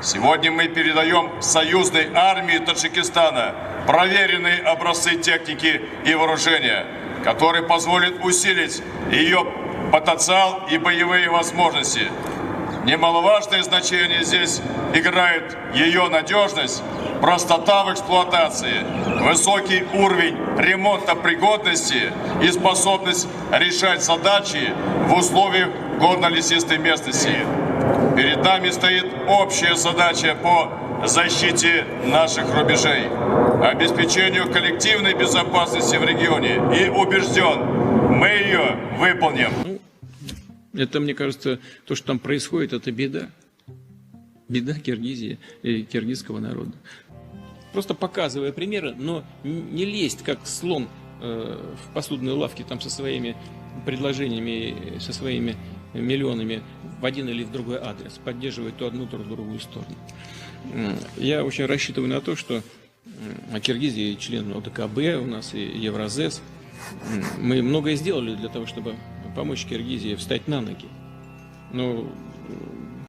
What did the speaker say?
Сегодня мы передаем союзной армии Таджикистана проверенные образцы техники и вооружения, которые позволят усилить ее потенциал и боевые возможности. Немаловажное значение здесь играет ее надежность, простота в эксплуатации, высокий уровень ремонтопригодности и способность решать задачи в условиях горно-лесистой местности. Перед нами стоит общая задача по защите наших рубежей, обеспечению коллективной безопасности в регионе, и убежден, мы ее выполним. Это, мне кажется, то, что там происходит, это беда. Беда Киргизии и киргизского народа. Просто показывая примеры, но не лезть, как слон в посудной лавке там со своими предложениями, со своими миллионами в один или в другой адрес, поддерживать то одну, то другую сторону. Я очень рассчитываю на то, что Киргизия член ОДКБ у нас и Евразес. Мы многое сделали для того, чтобы помочь Киргизии встать на ноги. Но